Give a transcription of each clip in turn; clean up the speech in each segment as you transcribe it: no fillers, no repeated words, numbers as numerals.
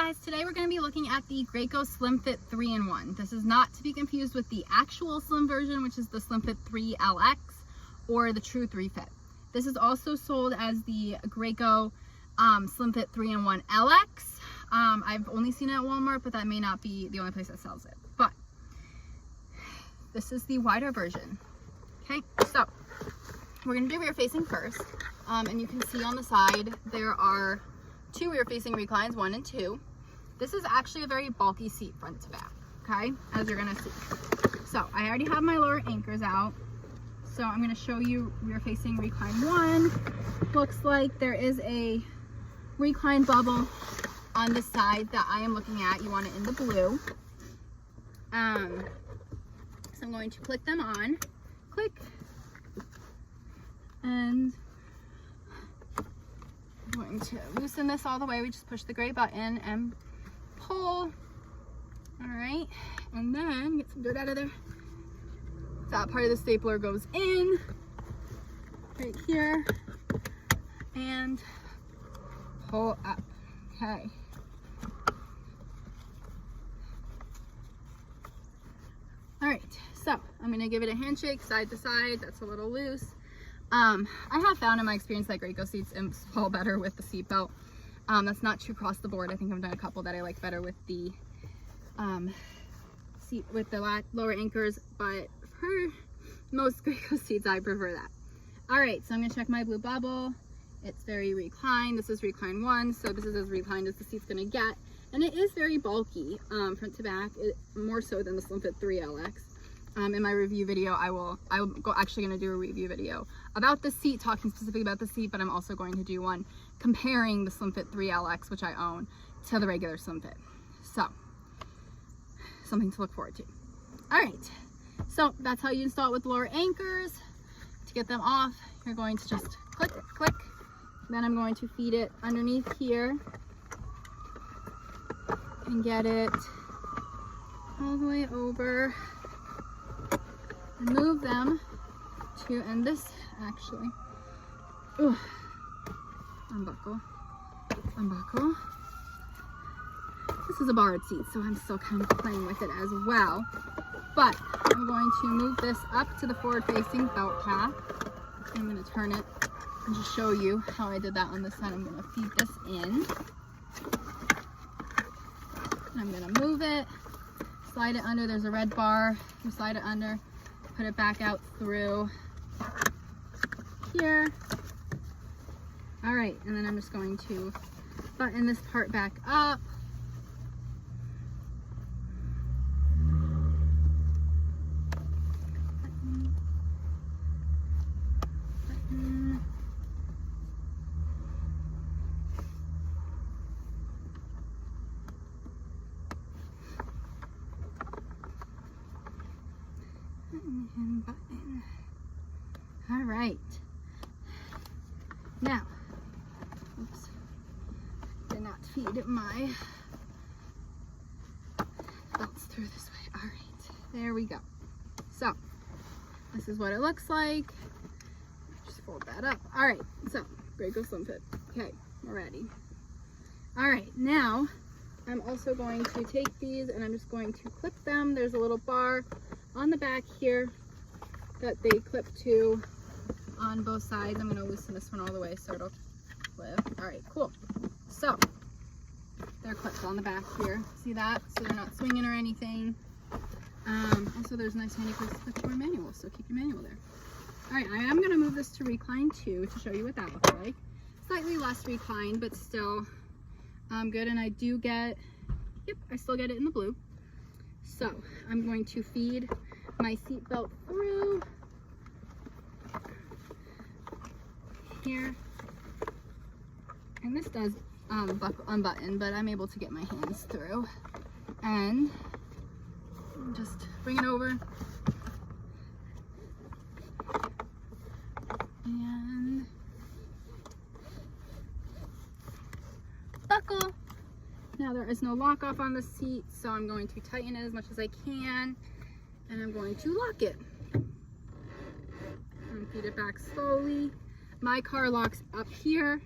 guys, today we're going to be looking at the Graco Slimfit 3-in-1. This is not to be confused with the actual slim version, which is the Slimfit 3LX or the True 3Fit. This is also sold as the Graco Slimfit 3-in-1 LX. I've only seen it at Walmart, but that may not be the only place that sells it. But this is the wider version. Okay, so we're going to do rear facing first. And you can see on the side there are two rear facing reclines, 1 and 2. This is actually a very bulky seat front to back, okay, as you're gonna see. So I already have my lower anchors out, so I'm gonna show you rear facing recline 1. Looks like there is a recline bubble on the side that I am looking at. You want it in the blue. So I'm going to click them on, click, and I'm going to loosen this all the way. We just push the gray button and pull. All right, and then get some dirt out of there. That part of the stapler goes in right here and pull up. Okay. All right, so I'm gonna give it a handshake side to side. That's a little loose. I have found in my experience that Graco seats install better with the seat belt. That's not true across the board. I think I've done a couple that I like better with the seat with the lower anchors, but for most Graco seats I prefer that. All right, so I'm gonna check my blue bubble. It's very reclined. This is recline 1, so this is as reclined as the seat's gonna get, and it is very bulky front to back, more so than the Slimfit 3LX. In my review video, I'm actually going to do a review video about the seat, talking specifically about the seat, but I'm also going to do one comparing the Slimfit 3LX, which I own, to the regular Slimfit. So, something to look forward to. All right, so that's how you install it with lower anchors. To get them off, you're going to just click, click. Then I'm going to feed it underneath here and get it all the way over. Move them to, and this actually, unbuckle. This is a borrowed seat, so I'm still kind of playing with it as well. But I'm going to move this up to the forward-facing belt path. I'm going to turn it and just show you how I did that on this side. I'm going to feed this in. I'm going to move it, slide it under. There's a red bar. You slide it under. Put it back out through here. All right, and then I'm just going to button this part back up. Button. And button. All right. Now, oops, did not feed my belts through this way. All right, there we go. So, this is what it looks like. Just fold that up. All right, so Graco Slimfit. Okay, we're ready. All right, now I'm also going to take these and I'm just going to clip them. There's a little bar on the back here that they clip to on both sides. I'm going to loosen this one all the way so it'll clip. All right, cool. So they're clipped on the back here. See that? So they're not swinging or anything. Also, there's a nice handy place to put your manual, so keep your manual there. All right, I am going to move this to recline 2 to show you what that looks like. Slightly less reclined, but still good. And I do get, yep, I still get it in the blue. So I'm going to feed my seat belt through here, and this does unbutton, but I'm able to get my hands through, and just bring it over and buckle. Now there is no lock off on the seat, so I'm going to tighten it as much as I can, and I'm going to lock it. And feed it back slowly. My car locks up here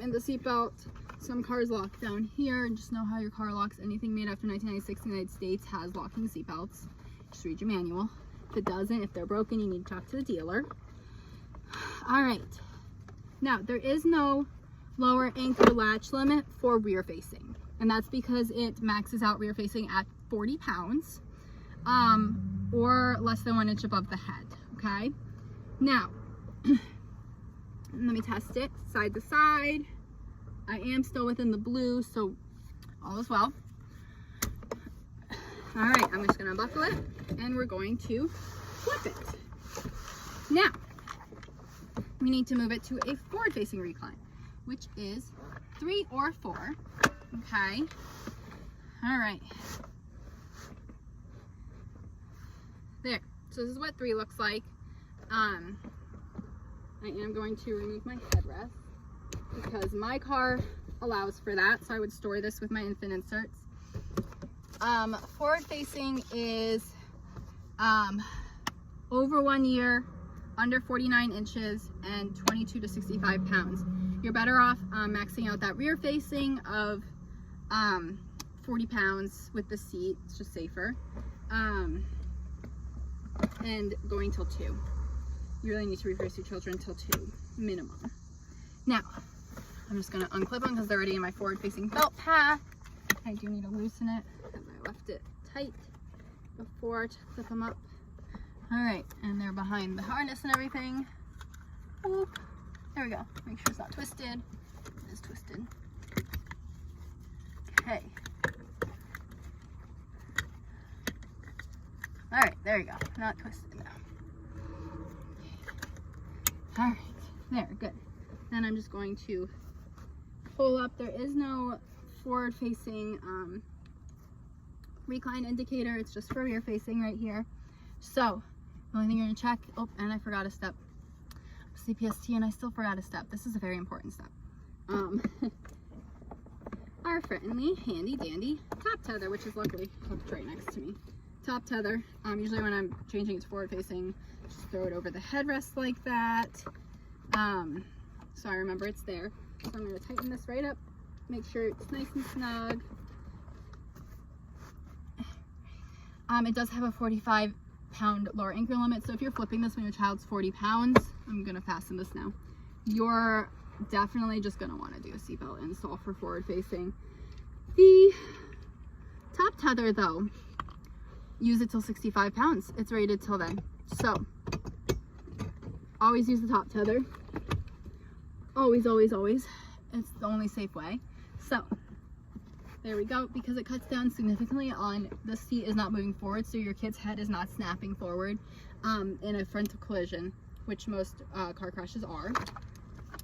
in the seat belt. Some cars lock down here, and just know how your car locks. Anything made after 1996 in the United States has locking seatbelts. Just read your manual. If it doesn't, if they're broken, you need to talk to the dealer. All right. Now, there is no lower anchor latch limit for rear facing, and that's because it maxes out rear facing at 40 pounds or less than 1 inch above the head. Okay. Now, let me test it side to side. I am still within the blue, so all is well. All right, I'm just gonna buckle it and we're going to flip it. Now, we need to move it to a forward facing recline, which is 3 or 4, okay? All right. There, so this is what 3 looks like. I am going to remove my headrest because my car allows for that, so I would store this with my infant inserts. Forward facing is over 1 year, under 49 inches, and 22 to 65 pounds. You're better off maxing out that rear facing of 40 pounds with the seat. It's just safer. And going till 2. You really need to reverse your children till 2 minimum. Now, I'm just going to unclip them because they're already in my forward facing belt path. I do need to loosen it because I left it tight before to clip them up. All right, and they're behind the harness and everything. Whoop. There we go. Make sure it's not twisted. It is twisted. Okay. All right, there you go. Not twisted now. All right, there, good. Then I'm just going to pull up. There is no forward facing recline indicator. It's just for rear facing right here. So the only thing you're gonna check, oh, and I forgot a step. CPST, and I still forgot a step. This is a very important step. Our friendly, handy dandy top tether, which is luckily hooked right next to me. Top tether. Usually when I'm changing it to forward facing, just throw it over the headrest like that. So I remember it's there. So I'm going to tighten this right up, make sure it's nice and snug. It does have a 45-pound lower anchor limit, so if you're flipping this when your child's 40 pounds, I'm going to fasten this now. You're definitely just going to want to do a seatbelt install for forward facing. The top tether though, use it till 65 pounds. It's rated till then. So always use the top tether. Always, always, always. It's the only safe way. So there we go, because it cuts down significantly on the seat is not moving forward, so your kid's head is not snapping forward in a frontal collision, which most car crashes are.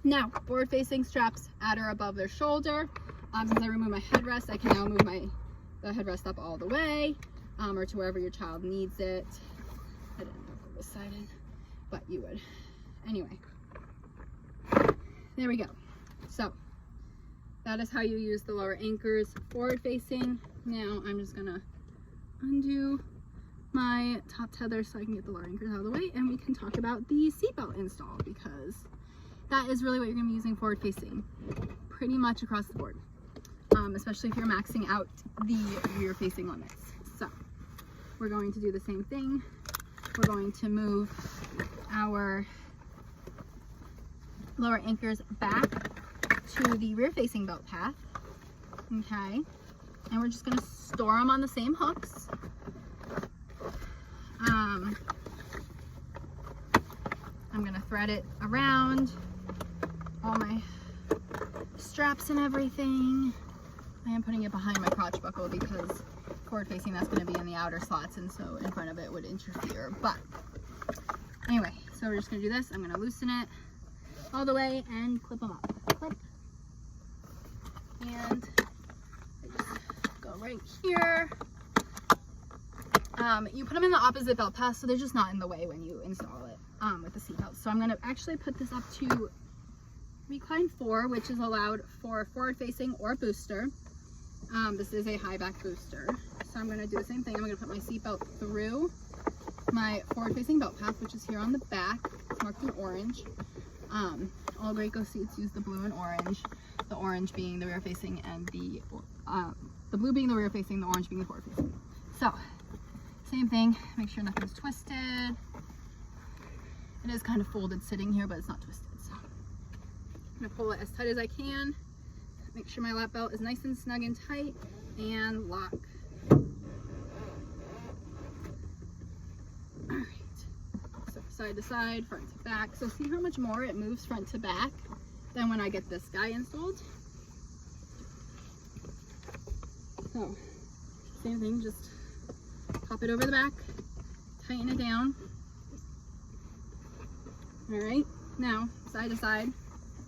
Now, forward facing straps at or above their shoulder. Since I removed my headrest, I can now move the headrest up all the way, or to wherever your child needs it. I didn't know if it was sided, but you would. Anyway, there we go. So that is how you use the lower anchors forward facing. Now I'm just gonna undo my top tether so I can get the lower anchors out of the way, and we can talk about the seatbelt install, because that is really what you're gonna be using forward facing pretty much across the board, especially if you're maxing out the rear facing limits. So we're going to do the same thing. We're going to move our lower anchors back to the rear facing belt path, okay, and we're just going to store them on the same hooks. I'm going to thread it around all my straps and everything. I am putting it behind my crotch buckle because forward facing, that's going to be in the outer slots, and so in front of it would interfere. But anyway, so we're just going to do this. I'm going to loosen it all the way and clip them up. Clip. And I just go right here. You put them in the opposite belt path, so they're just not in the way when you install it with the seatbelt. So I'm going to actually put this up to recline 4, which is allowed for forward facing or booster. This is a high back booster. So I'm going to do the same thing. I'm going to put my seatbelt through my forward facing belt path, which is here on the back. It's marked in orange. All Graco seats use the blue and orange. The orange being the rear facing and the blue being the rear facing, the orange being the forward facing. So same thing, make sure nothing's twisted. It is kind of folded sitting here, but it's not twisted. So I'm gonna pull it as tight as I can. Make sure my lap belt is nice and snug and tight, and lock. All right, so side to side, front to back. So see how much more it moves front to back than when I get this guy installed. So same thing, just pop it over the back, tighten it down. All right, now side to side,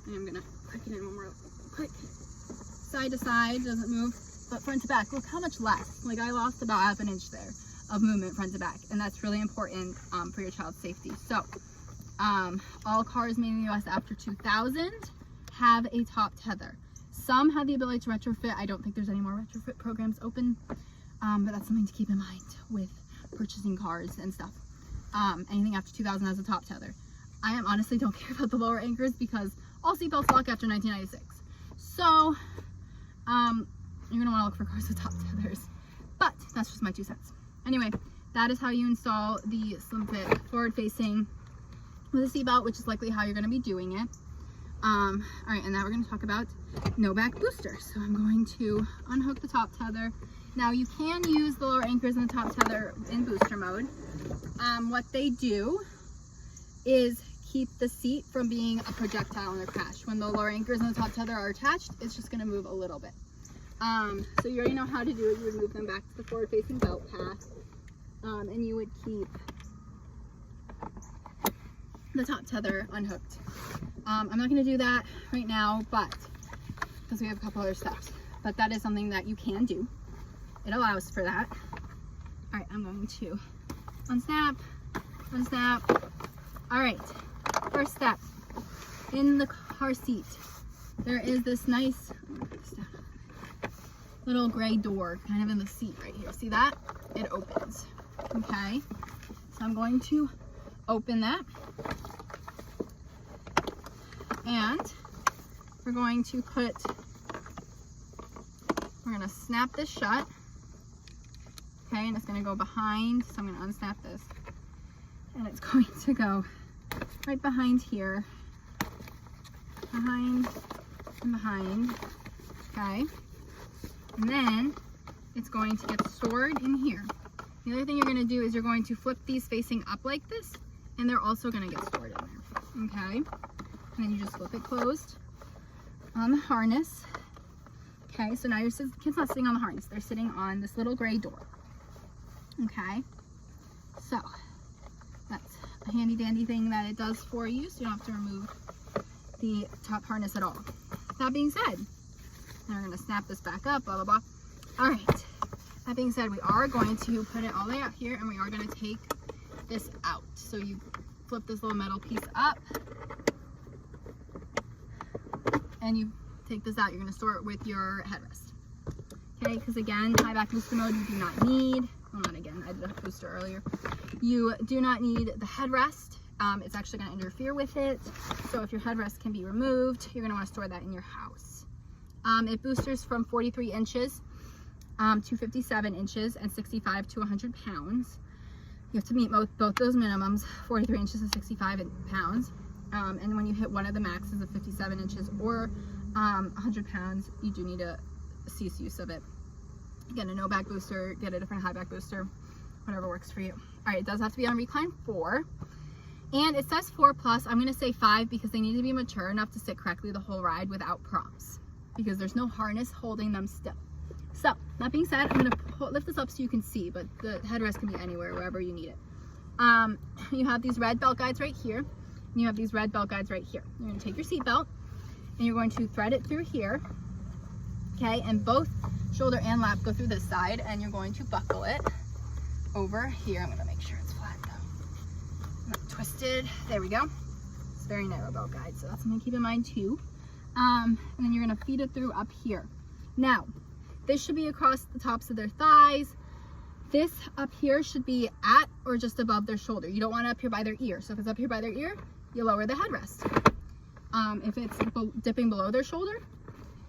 and I'm gonna click it in one more quick. Side to side, doesn't move, but front to back, look how much less. Like I lost about half an inch there of movement front to back, and that's really important for your child's safety. So all cars made in the US after 2000 have a top tether. Some have the ability to retrofit. I don't think there's any more retrofit programs open, but that's something to keep in mind with purchasing cars and stuff. Anything after 2000 has a top tether. I honestly don't care about the lower anchors because all seatbelts lock after 1996. So you're gonna want to look for cars with top tethers, but that's just my 2 cents. Anyway, that is how you install the Slimfit forward facing with a seatbelt, which is likely how you're going to be doing it. All right, and now we're going to talk about no back booster. So I'm going to unhook the top tether. Now you can use the lower anchors in the top tether in booster mode. What they do is keep the seat from being a projectile in a crash. When the lower anchors and the top tether are attached, it's just going to move a little bit. So you already know how to do it. You would move them back to the forward facing belt path, and you would keep the top tether unhooked. I'm not going to do that right now, but because we have a couple other steps, but that is something that you can do. It allows for that. All right, I'm going to unsnap. All right, first step, in the car seat, there is this nice little gray door kind of in the seat right here. See that? It opens. Okay, so I'm going to open that, and we're going to snap this shut. Okay, and it's going to go behind, so I'm going to unsnap this, and it's going to go right behind here, behind and behind. Okay, and then it's going to get stored in here. The other thing you're going to do is you're going to flip these facing up like this, and they're also going to get stored in there. Okay, and then you just flip it closed on the harness. Okay, so now the kid's not sitting on the harness, they're sitting on this little gray door. Okay, so that's a handy dandy thing that it does for you, so you don't have to remove the top harness at all. That being said, now we're going to snap this back up, blah, blah, blah. All right, that being said, we are going to put it all the way out here, and we are going to take this out. So you flip this little metal piece up, and you take this out. You're going to store it with your headrest. Okay, because again, high back booster mode, you do not need, well, not again, I did a booster earlier. You do not need the headrest. It's actually going to interfere with it. So if your headrest can be removed, you're going to want to store that in your house. It boosters from 43 inches to 57 inches and 65 to 100 pounds. You have to meet both those minimums, 43 inches and 65 pounds. And when you hit one of the maxes of 57 inches or 100 pounds, you do need to cease use of it. Get a no back booster, get a different high back booster, whatever works for you. All right, it does have to be on recline 4. And it says 4+. I'm going to say 5 because they need to be mature enough to sit correctly the whole ride without props, because there's no harness holding them still. So that being said, I'm going to lift this up so you can see, but the headrest can be anywhere, wherever you need it. You have these red belt guides right here, and you have these red belt guides right here. You're going to take your seat belt, and you're going to thread it through here. Okay, and both shoulder and lap go through this side, and you're going to buckle it over here. I'm going to make sure it's flat though, not twisted. There we go. It's a very narrow belt guide, so that's something to keep in mind too. And then you're going to feed it through up here. Now, this should be across the tops of their thighs. This up here should be at or just above their shoulder. You don't want it up here by their ear. So if it's up here by their ear, you lower the headrest. If it's dipping below their shoulder,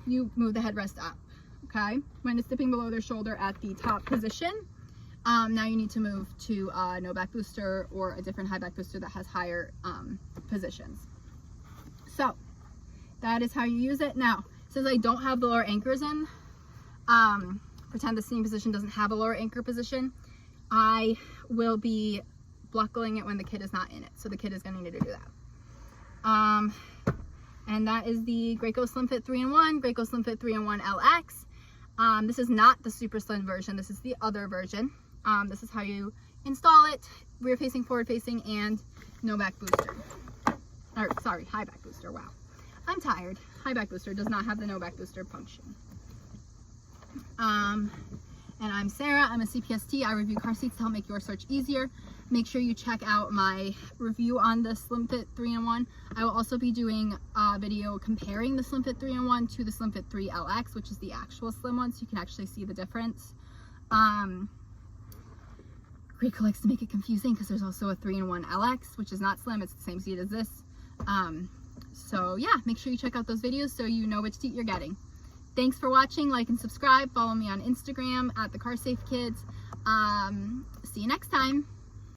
you move the headrest up, okay? When it's dipping below their shoulder at the top position, now you need to move to no back booster or a different high back booster that has higher positions. So that is how you use it. Now, since I don't have the lower anchors in, pretend the seating position doesn't have a lower anchor position, I will be buckling it when the kid is not in it. So the kid is going to need to do that. And that is the Graco Slimfit 3-in-1, Graco Slimfit 3-in-1 LX. This is not the super slim version. This is the other version. This is how you install it: rear facing, forward facing, and no back booster. Or sorry, high back booster. Wow, I'm tired. High back booster does not have the no back booster function. And I'm Sarah. I'm a CPST. I review car seats to help make your search easier. Make sure you check out my review on the Slimfit 3-in-1. I will also be doing a video comparing the Slimfit 3-in-1 to the Slimfit 3 LX, which is the actual slim one, so you can actually see the difference. Graco likes to make it confusing because there's also a 3-in-1 LX, which is not slim. It's the same seat as this. So yeah, make sure you check out those videos so you know which seat you're getting. Thanks for watching. Like and subscribe. Follow me on Instagram at the Car Safe Kids. See you next time.